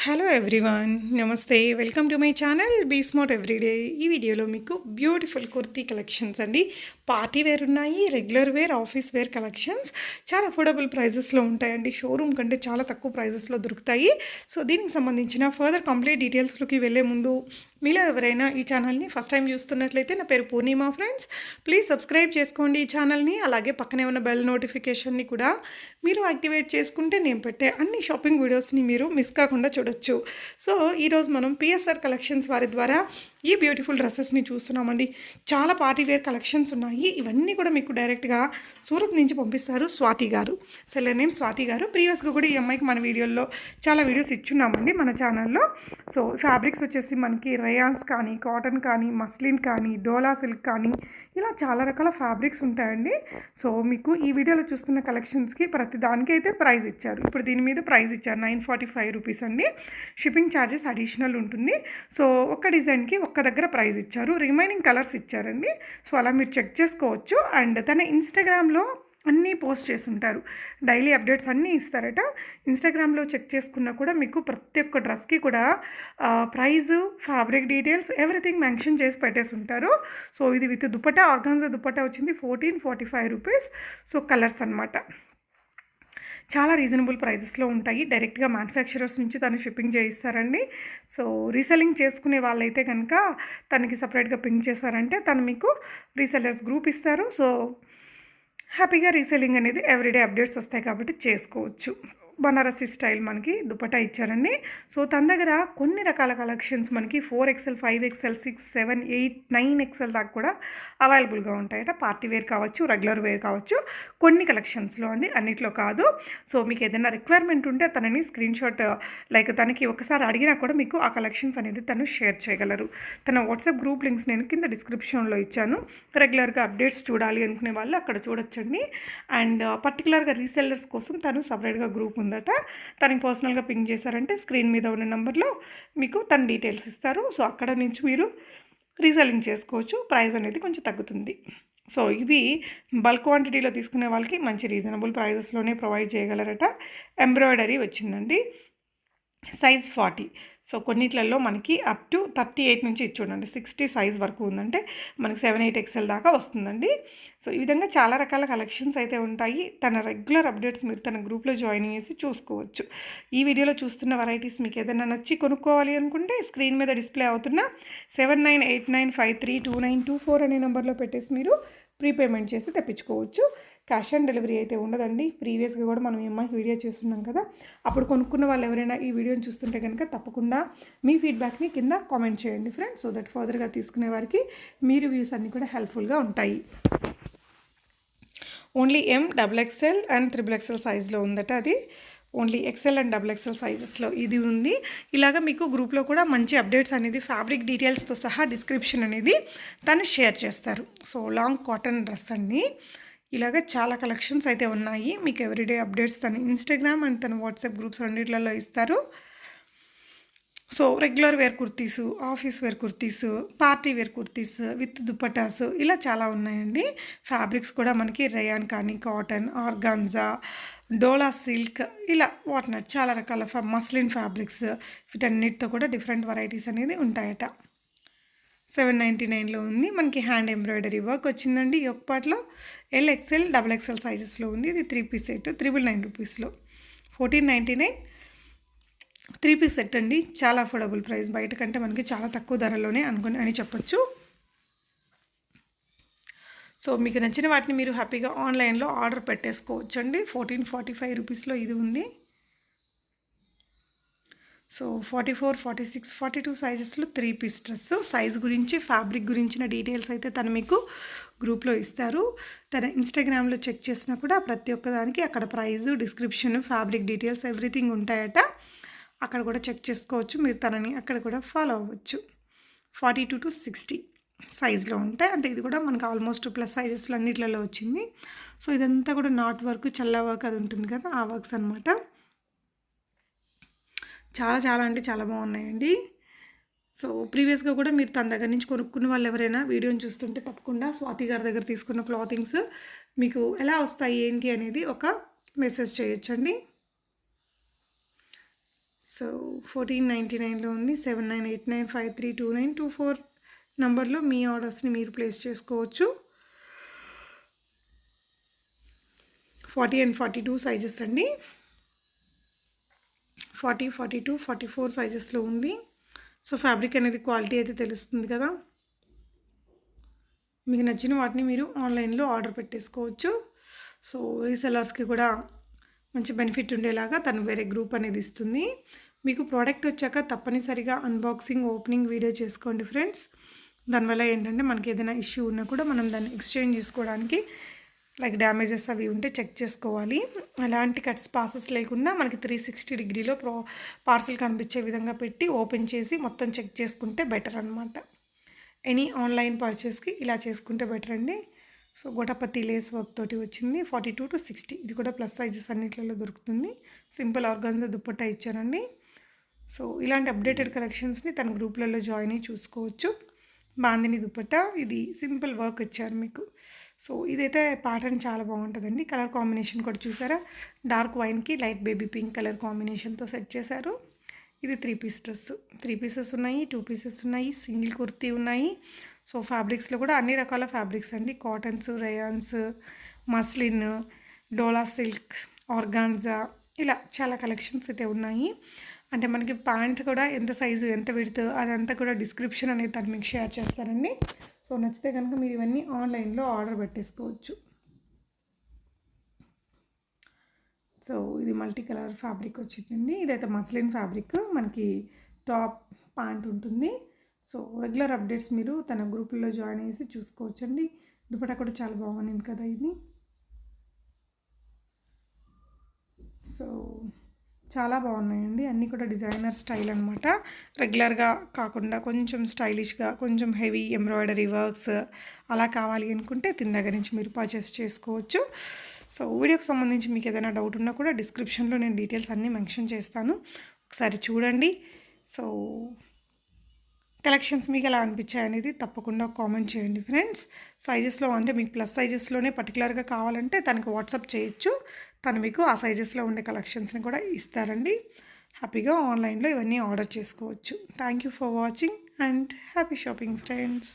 Hello everyone, నమస్తే. Welcome to my channel be smart everyday. ఈ వీడియోలో మీకు బ్యూటిఫుల్ కుర్తీ కలెక్షన్స్ అండి. పార్టీ వేర్ ఉన్నాయి, regular wear, office wear collections చాలా అఫోర్డబుల్ ప్రైజెస్లో ఉంటాయండి. షోరూమ్ కంటే చాలా తక్కువ ప్రైజెస్లో దొరుకుతాయి. సో దీనికి సంబంధించిన ఫర్దర్ కంప్లీట్ డీటెయిల్స్లోకి వెళ్ళే ముందు మీలో ఎవరైనా ఈ ఛానల్ని ఫస్ట్ టైం చూస్తున్నట్లయితే, నా పేరు పూర్ణిమ ఫ్రెండ్స్, ప్లీజ్ సబ్స్క్రైబ్ చేసుకోండి ఈ ఛానల్ని. అలాగే పక్కనే ఉన్న బెల్ నోటిఫికేషన్ని కూడా మీరు యాక్టివేట్ చేసుకుంటే నేను పెట్టే అన్ని షాపింగ్ వీడియోస్ని మీరు మిస్ కాకుండా చూడొచ్చు. సో ఈరోజు మనం పిఎస్ఆర్ కలెక్షన్స్ వారి ద్వారా ఈ బ్యూటిఫుల్ డ్రెస్సెస్ని చూస్తున్నామండి. చాలా పార్టీ వేర్ కలెక్షన్స్ ఉన్నాయి. ఇవన్నీ కూడా మీకు డైరెక్ట్గా సూరత్ నుంచి పంపిస్తారు స్వాతి గారు. సెల్లర్ నేమ్ స్వాతి గారు. ప్రీవియస్గా కూడా ఈ అమ్మాయికి మన వీడియోల్లో చాలా వీడియోస్ ఇచ్చున్నామండి మన ఛానల్లో. సో ఫ్యాబ్రిక్స్ వచ్చేసి మనకి రయాన్స్ కానీ, కాటన్ కానీ, మస్లిన్ కానీ, డోలా సిల్క్ కానీ, ఇలా చాలా రకాల ఫ్యాబ్రిక్స్ ఉంటాయండి. సో మీకు ఈ వీడియోలో చూస్తున్న కలెక్షన్స్కి ప్రతి దానికి అయితే ప్రైస్ ఇచ్చారు. ఇప్పుడు దీని మీద ప్రైస్ ఇచ్చారు 945 రూపీస్ అండి. షిప్పింగ్ ఛార్జెస్ అడిషనల్ ఉంటుంది. సో ఒక్క డిజైన్కి ఒక్క దగ్గర ప్రైస్ ఇచ్చారు. రిమైనింగ్ కలర్స్ ఇచ్చారండి. సో అలా మీరు చెక్ చేసుకోవచ్చు. అండ్ తన ఇన్స్టాగ్రామ్లో అన్నీ పోస్ట్ చేస్తుంటారు, డైలీ అప్డేట్స్ అన్నీ ఇస్తారట. ఇన్స్టాగ్రామ్లో చెక్ చేసుకున్నా కూడా మీకు ప్రతి ఒక్క డ్రెస్కి కూడా price, fabric details everything mention చేసి పెట్టేసి ఉంటారు. సో ఇది విత్ దుపట్టా, ఆర్గాన్జా దుపట్టా వచ్చింది 1445 రూపీస్. సో కలర్స్ అనమాట చాలా రీజనబుల్ ప్రైజెస్లో ఉంటాయి. డైరెక్ట్గా మ్యానుఫ్యాక్చరర్స్ నుంచి తను షిప్పింగ్ చేయిస్తారండి. సో రీసెల్లింగ్ చేసుకునే వాళ్ళైతే కనుక తనకి సపరేట్గా పింక్ చేశారంటే తను మీకు రీసెల్లర్స్ గ్రూప్ ఇస్తారు. సో హ్యాపీగా రీసెల్లింగ్ అనేది ఎవ్రీడే అప్డేట్స్ వస్తాయి కాబట్టి చేసుకోవచ్చు. బనారసి స్టైల్ మనకి దుపట్టా ఇచ్చారండి. సో తన దగ్గర కొన్ని రకాల కలెక్షన్స్ మనకి 4XL, 5XL, 6, 7, 8, 9XL దాకా కూడా అవైలబుల్గా ఉంటాయట. పార్టీ వేర్ కావచ్చు, రెగ్యులర్ వేర్ కావచ్చు, కొన్ని కలెక్షన్స్లో అండి, అన్నిట్లో కాదు. సో మీకు ఏదైనా రిక్వైర్మెంట్ ఉంటే తనని స్క్రీన్ షాట్ లైక్ తనకి ఒకసారి అడిగినా కూడా మీకు ఆ కలెక్షన్స్ అనేది తను షేర్ చేయగలరు. తన వాట్సాప్ గ్రూప్ లింక్స్ నేను కింద డిస్క్రిప్షన్లో ఇచ్చాను. రెగ్యులర్గా అప్డేట్స్ చూడాలి అనుకునే వాళ్ళు అక్కడ చూడొచ్చండి. అండ్ పర్టికులర్గా రీసెల్లర్స్ కోసం తను సపరేట్గా గ్రూప్ ఉందట. తనకి పర్సనల్గా పింక్ చేశారంటే స్క్రీన్ మీద ఉన్న నెంబర్లో మీకు తన డీటెయిల్స్ ఇస్తారు. సో అక్కడ నుంచి మీరు రీసెల్లింగ్ చేసుకోవచ్చు. ప్రైస్ అనేది కొంచెం తగ్గుతుంది. సో ఇవి బల్క్ క్వాంటిటీలో తీసుకునే వాళ్ళకి మంచి రీజనబుల్ ప్రైజెస్లోనే ప్రొవైడ్ చేయగలరట. ఎంబ్రాయిడరీ వచ్చిందండి, సైజ్ 40. సో కొన్నిట్లలో మనకి అప్ టు 38 నుంచి చూడండి 60 సైజ్ వరకు ఉందంటే మనకి 7-8XL దాకా వస్తుందండి. సో ఈ విధంగా చాలా రకాల కలెక్షన్స్ అయితే ఉంటాయి. తన రెగ్యులర్ అప్డేట్స్ మీరు తన గ్రూప్లో జాయిన్ చేసి చూసుకోవచ్చు. ఈ వీడియోలో చూస్తున్న వెరైటీస్ మీకు ఏదైనా నచ్చి కొనుక్కోవాలి అనుకుంటే స్క్రీన్ మీద డిస్ప్లే అవుతున్న 7989532924 అనే నెంబర్లో పెట్టేసి మీరు ప్రీపేమెంట్ చేసి తెప్పించుకోవచ్చు. క్యాష్ ఆన్ డెలివరీ అయితే ఉండదండి. ప్రీవియస్గా కూడా మనం అమ్మాయికి వీడియో చేస్తున్నాం కదా, అప్పుడు కొనుక్కున్న వాళ్ళు ఎవరైనా ఈ వీడియోని చూస్తుంటే కనుక తప్పకుండా మీ ఫీడ్బ్యాక్ని కింద కామెంట్ చేయండి ఫ్రెండ్స్. సో దట్ ఫర్దర్గా తీసుకునే వారికి మీ రివ్యూస్ అన్నీ కూడా హెల్ప్ఫుల్గా ఉంటాయి. ఓన్లీ MXXL అండ్ XXXL సైజ్లో ఉందట. అది ఓన్లీ XL అండ్ XXL సైజెస్లో ఇది ఉంది. ఇలాగ మీకు గ్రూప్లో కూడా మంచి అప్డేట్స్ అనేది ఫ్యాబ్రిక్ డీటెయిల్స్తో సహా డిస్క్రిప్షన్ అనేది తను షేర్ చేస్తారు. సో లాంగ్ కాటన్ డ్రెస్ అండి. ఇలాగ చాలా కలెక్షన్స్ అయితే ఉన్నాయి. మీకు ఎవ్రీడే అప్డేట్స్ తను ఇన్స్టాగ్రామ్ అండ్ తన వాట్సాప్ గ్రూప్స్ రెండిట్లలో ఇస్తారు. So regular wear kurtis, office wear kurtis, party wear kurtis with dupattas ఇలా చాలా ఉన్నాయండి. ఫ్యాబ్రిక్స్ కూడా మనకి రయాన్ కానీ, కాటన్, ఆర్గాన్జా, డోలా సిల్క్ ఇలా వాట్నాట్ చాలా రకాల మస్లిన్ ఫ్యాబ్రిక్స్ వీటన్నిటితో కూడా డిఫరెంట్ వెరైటీస్ అనేది ఉంటాయట. 799లో ఉంది. మనకి హ్యాండ్ ఎంబ్రాయిడరీ వర్క్ వచ్చిందండి. ఈ ఒక్క పాటలో LXL, XXL సైజెస్లో ఉంది. ఇది 3 పీస్ సెట్ 999 రూపీస్లో. 1499 3 పీస్ సెట్ అండి. చాలా అఫోర్డబుల్ ప్రైస్, బయట కంటే మనకి చాలా తక్కువ ధరలోనే అని చెప్పొచ్చు. సో మీకు నచ్చిన వాటిని మీరు హ్యాపీగా ఆన్లైన్లో ఆర్డర్ పెట్టేసుకోవచ్చు అండి. 1445 రూపీస్లో ఇది ఉంది. సో 44, 46, 42 సైజెస్లో 3 పీస్ డ్రెస్. సైజ్ గురించి, ఫ్యాబ్రిక్ గురించిన డీటెయిల్స్ అయితే తను మీకు గ్రూప్లో ఇస్తారు. తన ఇన్స్టాగ్రామ్లో చెక్ చేసినా కూడా ప్రతి ఒక్కదానికి అక్కడ price, description, fabric details everything ఉంటాయట. అక్కడ కూడా చెక్ చేసుకోవచ్చు. మీరు తనని అక్కడ కూడా ఫాలో అవ్వచ్చు. 42 to 60 సైజ్లో ఉంటాయి. అంటే ఇది కూడా మనకు ఆల్మోస్ట్ ప్లస్ సైజెస్లో అన్నిట్లలో వచ్చింది. సో ఇదంతా కూడా నాట్ వర్క్, చల్ల వర్క్ అది ఉంటుంది కదా, ఆ వర్క్స్ అనమాట. చాలా చాలా అంటే చాలా బాగున్నాయండి. సో ప్రీవియస్గా కూడా మీరు తన దగ్గర నుంచి కొనుక్కున్న వాళ్ళు ఎవరైనా వీడియోని చూస్తుంటే తప్పకుండా స్వాతి గారి దగ్గర తీసుకున్న క్లాతింగ్స్ మీకు ఎలా వస్తాయి ఏంటి అనేది ఒక మెసేజ్ చేయొచ్చండి. సో 1499లో ఉంది. 7989532924 నంబర్లో మీ ఆర్డర్స్ని మీరు ప్లేస్ చేసుకోవచ్చు. 40 and 42 సైజెస్ అండి. 40, 42, 44 సైజెస్లో ఉంది. సో ఫ్యాబ్రిక్ అనేది క్వాలిటీ అయితే తెలుస్తుంది కదా. మీకు నచ్చిన వాటిని మీరు ఆన్లైన్లో ఆర్డర్ పెట్టేసుకోవచ్చు. సో రీసెలర్స్కి కూడా మంచి బెనిఫిట్ ఉండేలాగా తను వేరే గ్రూప్ అనేది ఇస్తుంది. మీకు ప్రోడక్ట్ వచ్చాక తప్పనిసరిగా అన్బాక్సింగ్ ఓపెనింగ్ వీడియో చేసుకోండి ఫ్రెండ్స్. దానివల్ల ఏంటంటే మనకి ఏదైనా ఇష్యూ ఉన్నా కూడా మనం దాన్ని ఎక్స్చేంజ్ చేసుకోవడానికి లైక్ డ్యామేజెస్ అవి ఉంటే చెక్ చేసుకోవాలి. అలాంటి కట్స్ పాసెస్ లేకుండా మనకి 360 డిగ్రీలో పార్సల్ కనిపించే విధంగా పెట్టి ఓపెన్ చేసి మొత్తం చెక్ చేసుకుంటే బెటర్ అనమాట. ఎనీ ఆన్లైన్ పర్చేస్కి ఇలా చేసుకుంటే బెటర్ అండి. సో గోటపత్తి లేస్ వర్క్ తోటి వచ్చింది. 42 to 60 ఇది కూడా ప్లస్ సైజెస్ అన్నిట్లలో దొరుకుతుంది. సింపుల్ ఆర్గాన్జా దుప్పట్టా ఇచ్చారండి. సో ఇలాంటి అప్డేటెడ్ కలెక్షన్స్ని తన గ్రూప్లలో జాయిన్ అయ్యి చూసుకోవచ్చు. బాందిని దుప్పట్టా ఇది సింపుల్ వర్క్ ఇచ్చారు మీకు. సో ఇదైతే ప్యాటర్న్ చాలా బాగుంటుందండి. కలర్ కాంబినేషన్ కూడా చూసారా, డార్క్ వైన్కి లైట్ బేబీ పింక్ కలర్ కాంబినేషన్తో సెట్ చేశారు. ఇది 3 పీస్ డ్రెస్. 3 పీసెస్ ఉన్నాయి, 2 పీసెస్ ఉన్నాయి, సింగిల్ కుర్తీ ఉన్నాయి. సో ఫ్యాబ్రిక్స్లో కూడా అన్ని రకాల ఫ్యాబ్రిక్స్ అండి. కాటన్స్, రేయాన్స్, మస్లిన్, డోలా సిల్క్, ఆర్గాన్జా ఇలా చాలా కలెక్షన్స్ అయితే ఉన్నాయి. అంటే మనకి ప్యాంట్ కూడా ఎంత సైజు ఎంత విడ్త్ అదంతా కూడా డిస్క్రిప్షన్ అనేది తను మీకు షేర్ చేస్తారండి. సో నచ్చితే కనుక మీరు ఇవన్నీ ఆన్లైన్లో ఆర్డర్ పెట్టేసుకోవచ్చు. సో ఇది మల్టీ కలర్ ఫ్యాబ్రిక్ వచ్చిందండి. ఇదైతే మస్లిన్ ఫ్యాబ్రిక్, మనకి టాప్ ప్యాంట్ ఉంటుంది. సో రెగ్యులర్ అప్డేట్స్ మీరు తన గ్రూపుల్లో జాయిన్ చేసి చూసుకోవచ్చండి. దుపట్టా కూడా చాలా బాగుంది కదా ఇది. సో చాలా బాగున్నాయండి, అన్నీ కూడా డిజైనర్ స్టైల్ అనమాట. రెగ్యులర్గా కాకుండా కొంచెం స్టైలిష్గా, కొంచెం హెవీ ఎంబ్రాయిడరీ వర్క్స్ అలా కావాలి అనుకుంటే తిన దగ్గర నుంచి మీరు పర్చేస్ చేసుకోవచ్చు. సో వీడియోకి సంబంధించి మీకు ఏదైనా డౌట్ ఉన్నా కూడా డిస్క్రిప్షన్లో నేను డీటెయిల్స్ అన్నీ మెన్షన్ చేస్తాను, ఒకసారి చూడండి. సో కలెక్షన్స్ మీకు ఎలా అనిపించాయి అనేది తప్పకుండా కామెంట్ చేయండి ఫ్రెండ్స్. సైజెస్లో అంటే మీకు ప్లస్ సైజెస్లోనే పర్టికులర్గా కావాలంటే తనకు వాట్సాప్ చేయొచ్చు. తను మీకు ఆ సైజెస్లో ఉండే కలెక్షన్స్ని కూడా ఇస్తారండి. హ్యాపీగా ఆన్లైన్లో ఇవన్నీ ఆర్డర్ చేసుకోవచ్చు. Thank you for watching and happy shopping friends.